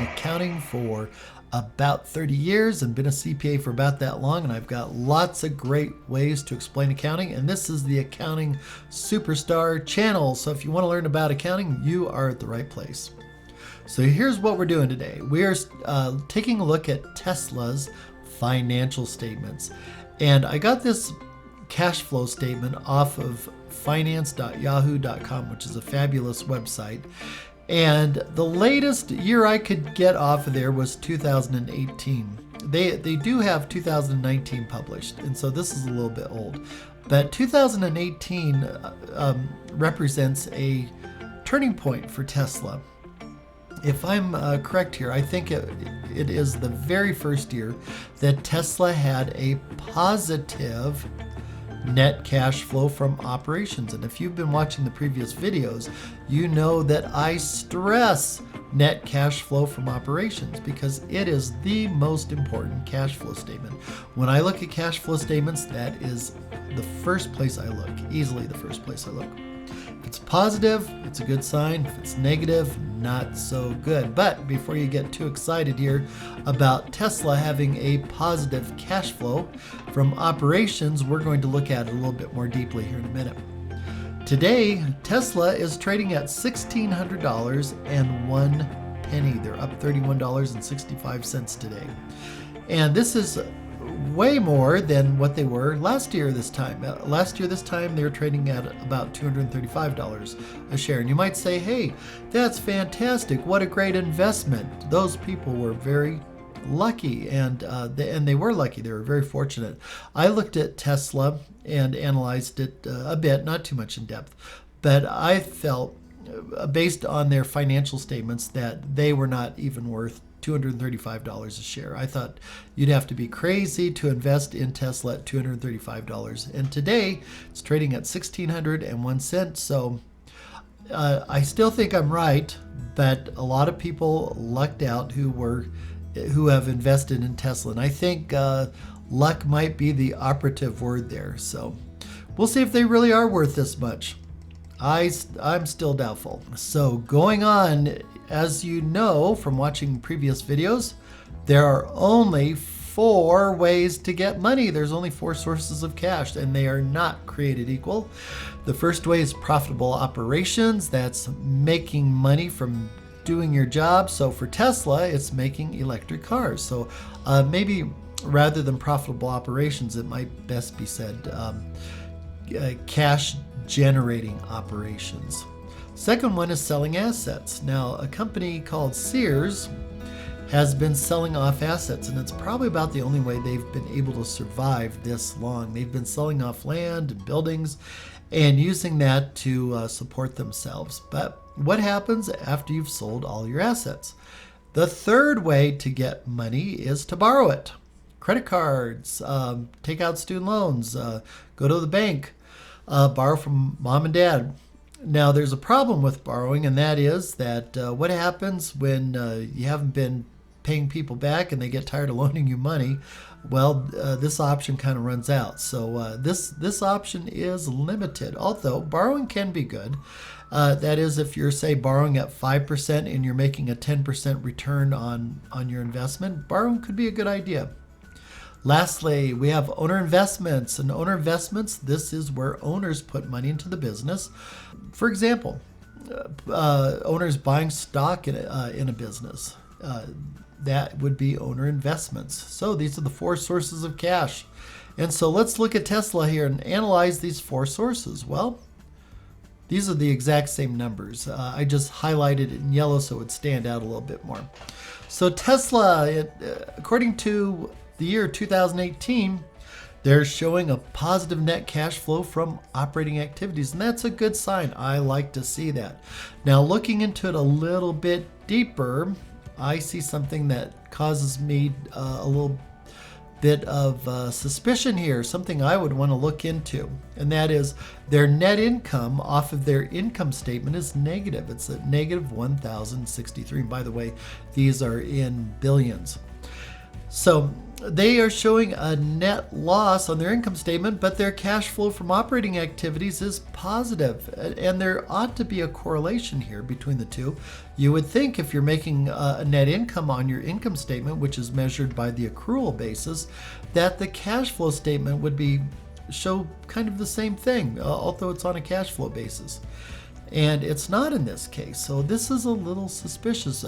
accounting for about 30 years and been a CPA for about that long, and I've got lots of great ways to explain accounting, and this is the Accounting Superstar channel. So if you want to learn about accounting, you are at the right place. So here's what we're doing today. We are taking a look at Tesla's financial statements, and I got this cash flow statement off of finance.yahoo.com, which is a fabulous website. And the latest year I could get off of there was 2018. They do have 2019 published, and so this is a little bit old. But 2018 represents a turning point for Tesla. If I'm correct here, I think it is the very first year that Tesla had a positive net cash flow from operations. And if you've been watching the previous videos, you know that I stress net cash flow from operations because it is the most important cash flow statement. When I look at cash flow statements, that is the first place I look, easily the first place I look. If it's positive, it's a good sign. If it's negative, not so good. But before you get too excited here about Tesla having a positive cash flow from operations, we're going to look at it a little bit more deeply here in a minute. Today, Tesla is trading at $1,600.01. They're up $31.65 today. And this is way more than what they were last year this time. Last year this time they were trading at about $235 a share. And you might say, hey, that's fantastic. What a great investment. Those people were very lucky, and they were lucky. They were very fortunate. I looked at Tesla and analyzed it a bit, not too much in depth, but I felt based on their financial statements that they were not even worth $235 a share. I thought you'd have to be crazy to invest in Tesla at $235. And today it's trading at $1,601. So I still think I'm right, but a lot of people lucked out who have invested in Tesla. And I think luck might be the operative word there. So we'll see if they really are worth this much. I'm still doubtful. So going on, as you know from watching previous videos, there are only 4 ways to get money. There's only 4 sources of cash, and they are not created equal. The first way is profitable operations. That's making money from doing your job. So for Tesla, it's making electric cars. So maybe rather than profitable operations, it might best be said cash generating operations. Second one is selling assets. Now, a company called Sears has been selling off assets, and it's probably about the only way they've been able to survive this long. They've been selling off land and buildings and using that to support themselves. But what happens after you've sold all your assets? The third way to get money is to borrow it. Credit cards, take out student loans, go to the bank, borrow from mom and dad. Now, there's a problem with borrowing, and that is that what happens when you haven't been paying people back and they get tired of loaning you money? Well, this option kind of runs out. So this option is limited, although borrowing can be good. That is, if you're, say, borrowing at 5% and you're making a 10% return on your investment, borrowing could be a good idea. Lastly, we have owner investments. And owner investments, this is where owners put money into the business. For example, owners buying stock in a business. That would be owner investments. So these are the 4 sources of cash. And so let's look at Tesla here and analyze these 4 sources. Well, these are the exact same numbers. I just highlighted it in yellow so it would stand out a little bit more. So Tesla, according to the year 2018, they're showing a positive net cash flow from operating activities, and that's a good sign. I like to see that. Now, looking into it a little bit deeper, I see something that causes me a little bit of suspicion here, something I would want to look into, and that is their net income off of their income statement is negative. It's at negative 1,063. And by the way, these are in billions. So they are showing a net loss on their income statement, but their cash flow from operating activities is positive. And there ought to be a correlation here between the two. You would think if you're making a net income on your income statement, which is measured by the accrual basis, that the cash flow statement would show kind of the same thing, although it's on a cash flow basis. And it's not in this case. So this is a little suspicious.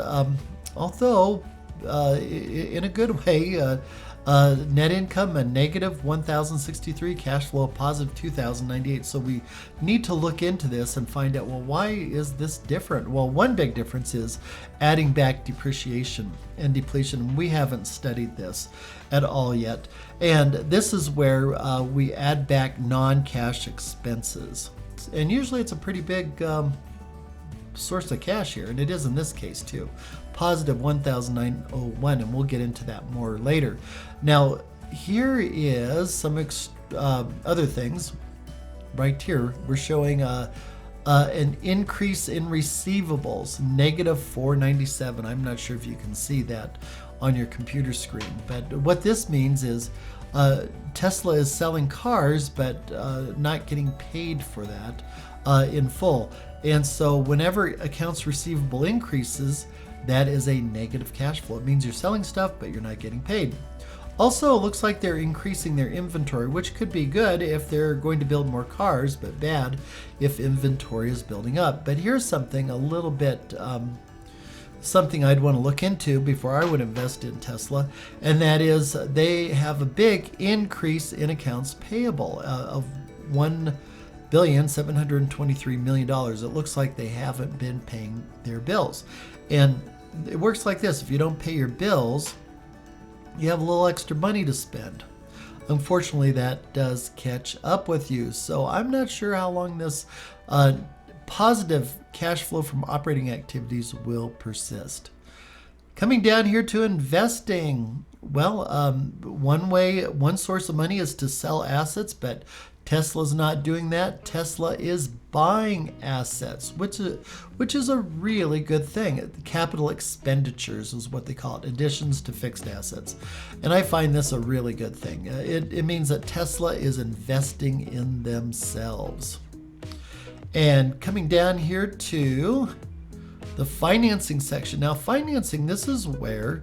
Although, in a good way, net income a negative 1,063, cash flow positive 2,098. So we need to look into this and find out, well, why is this different? Well, one big difference is adding back depreciation and depletion. We haven't studied this at all yet. And this is where we add back non-cash expenses. And usually it's a pretty big source of cash here, and it is in this case too. Positive 1,901, and we'll get into that more later. Now, here is some other things. Right here, we're showing an increase in receivables, negative 497. I'm not sure if you can see that on your computer screen, but what this means is Tesla is selling cars, but not getting paid for that in full. And so whenever accounts receivable increases, that is a negative cash flow. It means you're selling stuff, but you're not getting paid. Also, it looks like they're increasing their inventory, which could be good if they're going to build more cars, but bad if inventory is building up. But here's something a little bit, something I'd want to look into before I would invest in Tesla, and that is they have a big increase in accounts payable of $1,723,000,000. It looks like they haven't been paying their bills. And it works like this. If you don't pay your bills, you have a little extra money to spend. Unfortunately, that does catch up with you. So I'm not sure how long this positive cash flow from operating activities will persist. Coming down here to investing. Well, one source of money is to sell assets, but Tesla's not doing that. Tesla is buying assets, which is a really good thing. Capital expenditures is what they call it, additions to fixed assets. And I find this a really good thing. It means that Tesla is investing in themselves. And coming down here to the financing section. Now, financing, this is where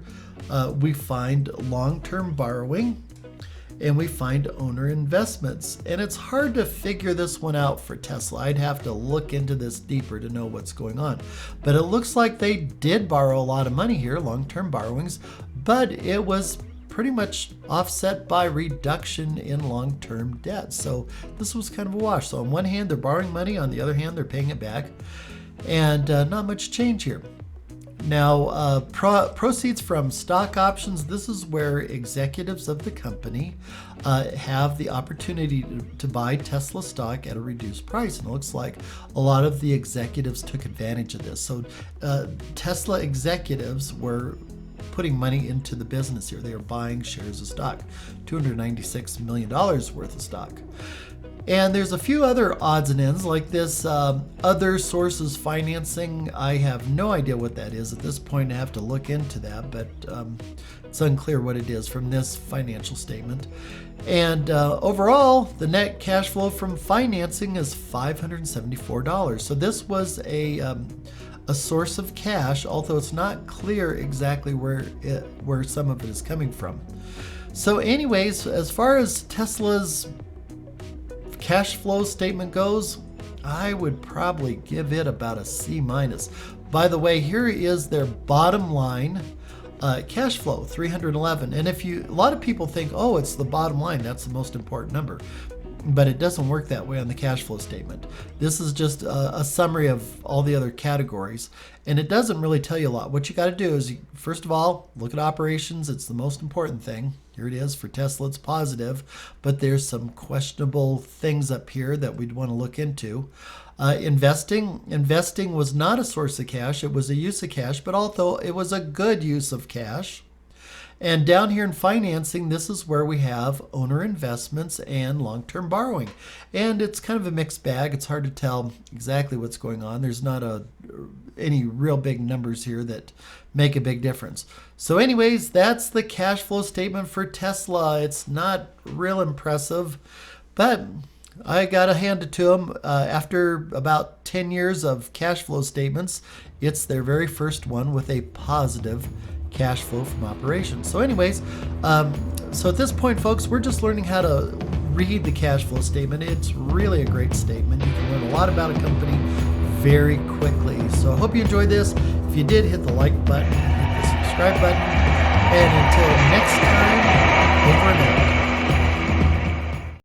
we find long-term borrowing, and we find owner investments. And it's hard to figure this one out for Tesla. I'd have to look into this deeper to know what's going on. But it looks like they did borrow a lot of money here, long-term borrowings, but it was pretty much offset by reduction in long-term debt. So this was kind of a wash. So on one hand, they're borrowing money. On the other hand, they're paying it back. And not much change here. Now, proceeds from stock options, this is where executives of the company have the opportunity to buy Tesla stock at a reduced price. And it looks like a lot of the executives took advantage of this. So Tesla executives were putting money into the business here. They are buying shares of stock, $296 million worth of stock. And there's a few other odds and ends like this other sources financing. I have no idea what that is at this point. I have to look into that, but it's unclear what it is from this financial statement. And overall, the net cash flow from financing is $574. So this was a source of cash, although it's not clear exactly where some of it is coming from. So anyways, as far as Tesla's cash flow statement goes, I would probably give it about a C-. By the way, here is their bottom line cash flow, 311. And a lot of people think, oh, it's the bottom line, that's the most important number. But it doesn't work that way on the cash flow statement. This is just a summary of all the other categories, and it doesn't really tell you a lot. What you got to do is, first of all, look at operations. It's the most important thing. Here it is. For Tesla, it's positive, but there's some questionable things up here that we'd want to look into. Investing was not a source of cash. It was a use of cash, but although it was a good use of cash. And down here in financing, this is where we have owner investments and long-term borrowing. And it's kind of a mixed bag. It's hard to tell exactly what's going on. There's not any real big numbers here that make a big difference. So anyways, that's the cash flow statement for Tesla. It's not real impressive, but I got to hand it to them. After about 10 years of cash flow statements, it's their very first one with a positive cash flow from operations. So anyways, so at this point, folks, we're just learning how to read the cash flow statement. It's really a great statement. You can learn a lot about a company very quickly. So I hope you enjoyed this. If you did, hit the like button, hit the subscribe button, and until next time, over and out.